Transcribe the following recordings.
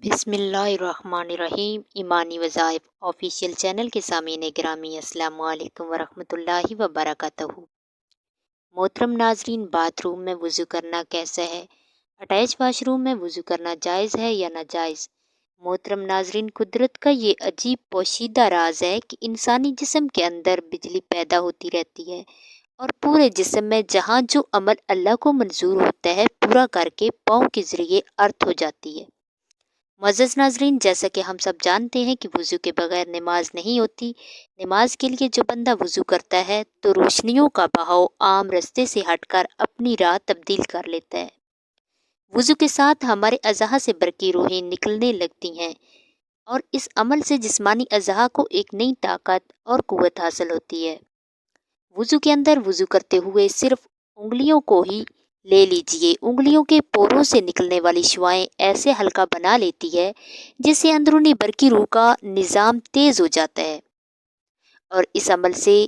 بسم اللہ الرحمن الرحیم۔ ایمانی وظائف آفیشیل چینل کے سامعین گرامی، السلام علیکم ورحمۃ اللہ وبرکاتہ۔ محترم ناظرین، باتھ روم میں وضو کرنا کیسا ہے؟ اٹیچ واش روم میں وضو کرنا جائز ہے یا ناجائز؟ محترم ناظرین، قدرت کا یہ عجیب پوشیدہ راز ہے کہ انسانی جسم کے اندر بجلی پیدا ہوتی رہتی ہے اور پورے جسم میں جہاں جو عمل اللہ کو منظور ہوتا ہے پورا کر کے پاؤں کے ذریعے ارتھ ہو جاتی ہے۔ معزز ناظرین، جیسا کہ ہم سب جانتے ہیں کہ وضو کے بغیر نماز نہیں ہوتی۔ نماز کے لیے جو بندہ وضو کرتا ہے تو روشنیوں کا بہاؤ عام رستے سے ہٹ کر اپنی راہ تبدیل کر لیتا ہے۔ وضو کے ساتھ ہمارے اعضاء سے برقی روحیں نکلنے لگتی ہیں اور اس عمل سے جسمانی اعضاء کو ایک نئی طاقت اور قوت حاصل ہوتی ہے۔ وضو کے اندر وضو کرتے ہوئے صرف انگلیوں کو ہی لے لیجئے۔ انگلیوں کے پوروں سے نکلنے والی شعاعیں ایسے ہلکا بنا لیتی ہے جس سے اندرونی برقی روح کا نظام تیز ہو جاتا ہے اور اس عمل سے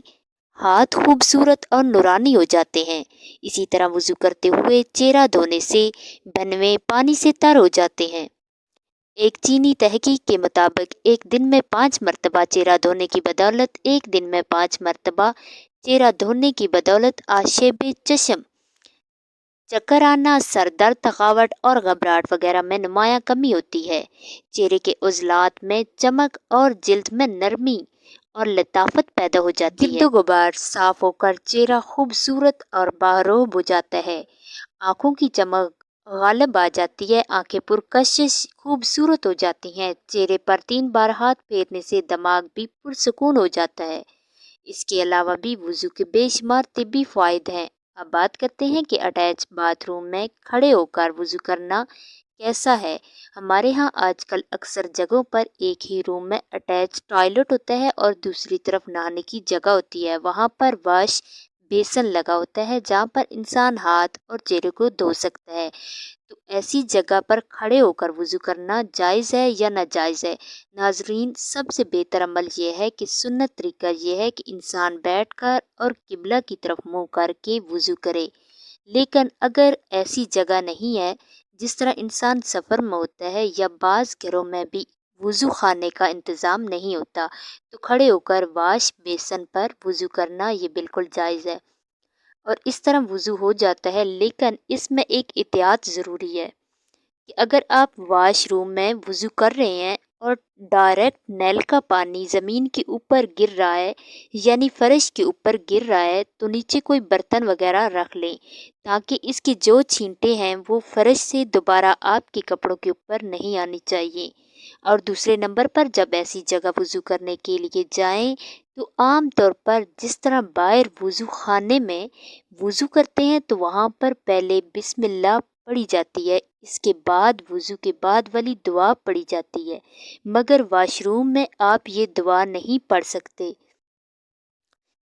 ہاتھ خوبصورت اور نورانی ہو جاتے ہیں۔ اسی طرح وضو کرتے ہوئے چہرہ دھونے سے بنوے پانی سے تر ہو جاتے ہیں۔ ایک چینی تحقیق کے مطابق ایک دن میں 5 مرتبہ چہرہ دھونے کی بدولت آشیب چشم، چکر آنا، سر درد، تھکاوٹ اور گھبراہٹ وغیرہ میں نمایاں کمی ہوتی ہے۔ چہرے کے عضلات میں چمک اور جلد میں نرمی اور لطافت پیدا ہو جاتی ہے۔ گرد و غبار صاف ہو کر چہرہ خوبصورت اور باروب ہو جاتا ہے۔ آنکھوں کی چمک غالب آ جاتی ہے، آنکھیں پرکشش خوبصورت ہو جاتی ہیں۔ چہرے پر 3 بار ہاتھ پھیرنے سے دماغ بھی پرسکون ہو جاتا ہے۔ اس کے علاوہ بھی وضو کے بے شمار طبی فوائد ہیں۔ اب بات کرتے ہیں کہ اٹیچ باتھ روم میں کھڑے ہو کر وضو کرنا کیسا ہے۔ ہمارے ہاں آج کل اکثر جگہوں پر ایک ہی روم میں اٹیچ ٹوائلٹ ہوتا ہے اور دوسری طرف نہانے کی جگہ ہوتی ہے۔ وہاں پر واش بیسن لگا ہوتا ہے جہاں پر انسان ہاتھ اور چہرے کو دھو سکتا ہے۔ تو ایسی جگہ پر کھڑے ہو کر وضو کرنا جائز ہے یا ناجائز ہے؟ ناظرین، سب سے بہتر عمل یہ ہے کہ سنت طریقہ یہ ہے کہ انسان بیٹھ کر اور قبلہ کی طرف منہ کر کے وضو کرے۔ لیکن اگر ایسی جگہ نہیں ہے، جس طرح انسان سفر میں ہوتا ہے یا بعض گھروں میں بھی وضو خانے کا انتظام نہیں ہوتا، تو کھڑے ہو کر واش بیسن پر وضو کرنا یہ بالکل جائز ہے اور اس طرح وضو ہو جاتا ہے۔ لیکن اس میں ایک احتیاط ضروری ہے کہ اگر آپ واش روم میں وضو کر رہے ہیں اور ڈائریکٹ نل کا پانی زمین کے اوپر گر رہا ہے یعنی فرش کے اوپر گر رہا ہے تو نیچے کوئی برتن وغیرہ رکھ لیں تاکہ اس کی جو چھینٹیں ہیں وہ فرش سے دوبارہ آپ کے کپڑوں کے اوپر نہیں آنی چاہیے۔ اور دوسرے نمبر پر جب ایسی جگہ وضو کرنے کے لیے جائیں تو عام طور پر جس طرح باہر وضو خانے میں وضو کرتے ہیں تو وہاں پر پہلے بسم اللہ پڑھی جاتی ہے، اس کے بعد وضو کے بعد والی دعا پڑھی جاتی ہے، مگر واش روم میں آپ یہ دعا نہیں پڑھ سکتے۔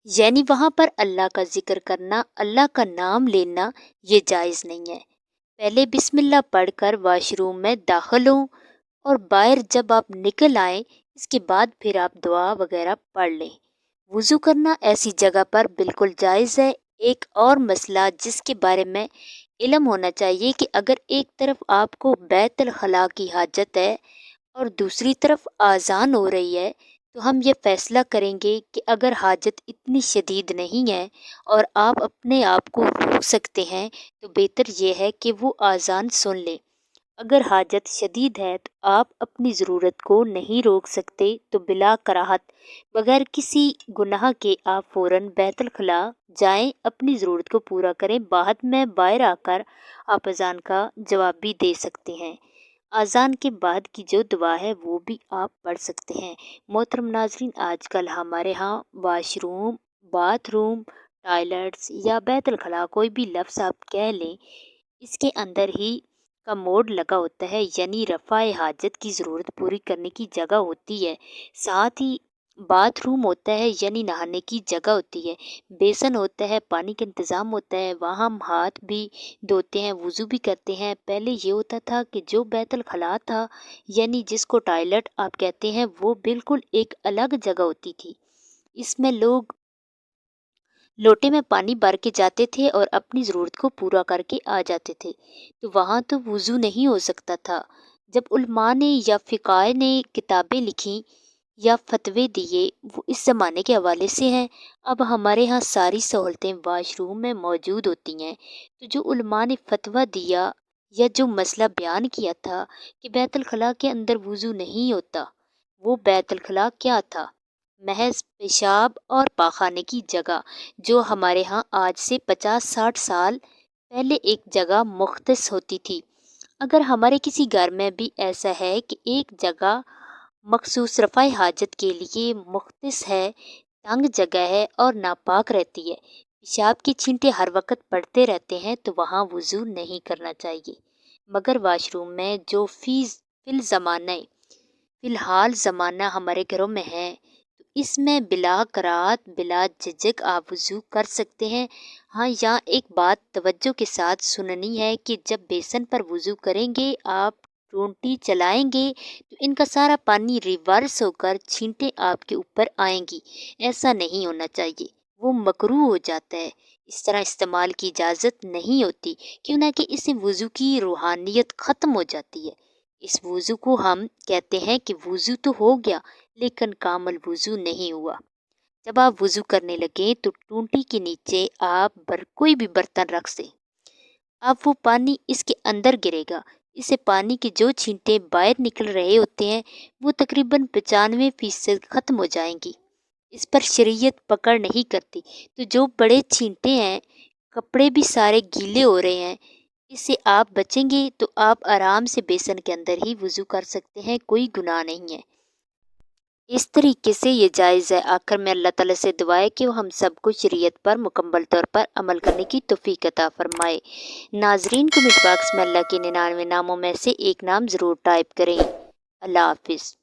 یعنی وہاں پر اللہ کا ذکر کرنا، اللہ کا نام لینا یہ جائز نہیں ہے۔ پہلے بسم اللہ پڑھ کر واش روم میں داخل ہوں اور باہر جب آپ نکل آئیں اس کے بعد پھر آپ دعا وغیرہ پڑھ لیں۔ وضو کرنا ایسی جگہ پر بالکل جائز ہے۔ ایک اور مسئلہ جس کے بارے میں علم ہونا چاہیے کہ اگر ایک طرف آپ کو بیت الخلاء کی حاجت ہے اور دوسری طرف اذان ہو رہی ہے تو ہم یہ فیصلہ کریں گے کہ اگر حاجت اتنی شدید نہیں ہے اور آپ اپنے آپ کو روک سکتے ہیں تو بہتر یہ ہے کہ وہ اذان سن لیں۔ اگر حاجت شدید ہے تو آپ اپنی ضرورت کو نہیں روک سکتے تو بلا کراہت بغیر کسی گناہ کے آپ فوراً بیت الخلاء جائیں، اپنی ضرورت کو پورا کریں۔ بعد میں باہر آ کر آپ اذان کا جواب بھی دے سکتے ہیں۔ اذان کے بعد کی جو دعا ہے وہ بھی آپ پڑھ سکتے ہیں۔ محترم ناظرین، آج کل ہمارے ہاں wash room, bath room, toilets یا بیت الخلاء کوئی بھی لفظ آپ کہہ لیں، اس کے اندر ہی کموڈ لگا ہوتا ہے یعنی رفع حاجت کی ضرورت پوری کرنے کی جگہ ہوتی ہے۔ ساتھ ہی باتھ روم ہوتا ہے یعنی نہانے کی جگہ ہوتی ہے، بیسن ہوتا ہے، پانی کا انتظام ہوتا ہے، وہاں ہم ہاتھ بھی دھوتے ہیں، وضو بھی کرتے ہیں۔ پہلے یہ ہوتا تھا کہ جو بیت الخلاء تھا یعنی جس کو ٹوائلٹ آپ کہتے ہیں وہ بالکل ایک الگ جگہ ہوتی تھی۔ اس میں لوگ لوٹے میں پانی بھر کے جاتے تھے اور اپنی ضرورت کو پورا کر کے آ جاتے تھے، تو وہاں تو وضو نہیں ہو سکتا تھا۔ جب علماء نے یا فقہ نے کتابیں لکھی یا فتوے دیے وہ اس زمانے کے حوالے سے ہیں۔ اب ہمارے ہاں ساری سہولتیں واش روم میں موجود ہوتی ہیں، تو جو علماء نے فتویٰ دیا یا جو مسئلہ بیان کیا تھا کہ بیت الخلاء کے اندر وضو نہیں ہوتا، وہ بیت الخلاء کیا تھا؟ محض پیشاب اور پاخانے کی جگہ، جو ہمارے ہاں آج سے 50-60 سال پہلے ایک جگہ مختص ہوتی تھی۔ اگر ہمارے کسی گھر میں بھی ایسا ہے کہ ایک جگہ مخصوص رفع حاجت کے لیے مختص ہے، تنگ جگہ ہے اور ناپاک رہتی ہے، پیشاب کے چھینٹے ہر وقت پڑتے رہتے ہیں، تو وہاں وضو نہیں کرنا چاہیے۔ مگر واش روم میں جو فی الحال زمانہ ہمارے گھروں میں ہے، تو اس میں بلا کراہت بلا جھجک آپ وضو کر سکتے ہیں۔ ہاں، یہاں ایک بات توجہ کے ساتھ سننی ہے کہ جب بیسن پر وضو کریں گے، آپ ٹونٹی چلائیں گے تو ان کا سارا پانی ریورس ہو کر چھینٹے آپ کے اوپر آئیں گی۔ ایسا نہیں ہونا چاہیے، وہ مکروہ ہو جاتا ہے۔ اس طرح استعمال کی اجازت نہیں ہوتی، کیوں نہ کہ اس سے وضو کی روحانیت ختم ہو جاتی ہے۔ اس وضو کو ہم کہتے ہیں کہ وضو تو ہو گیا لیکن کامل وضو نہیں ہوا۔ جب آپ وضو کرنے لگیں تو ٹونٹی کے نیچے آپ کوئی بھی برتن رکھ دیں، اب وہ پانی اس کے اندر گرے گا، اس سے پانی کے جو چھینٹے باہر نکل رہے ہوتے ہیں وہ تقریباً 95% ختم ہو جائیں گی۔ اس پر شریعت پکڑ نہیں کرتی، تو جو بڑے چھینٹے ہیں، کپڑے بھی سارے گیلے ہو رہے ہیں، اس سے آپ بچیں گے تو آپ آرام سے بیسن کے اندر ہی وضو کر سکتے ہیں، کوئی گناہ نہیں ہے۔ اس طریقے سے یہ جائز ہے۔ آخر میں اللہ تعالیٰ سے دعا ہے کہ وہ ہم سب کو شریعت پر مکمل طور پر عمل کرنے کی توفیق عطا فرمائے۔ ناظرین، کمنٹ باکس میں اللہ کے 99 ناموں میں سے ایک نام ضرور ٹائپ کریں۔ اللہ حافظ۔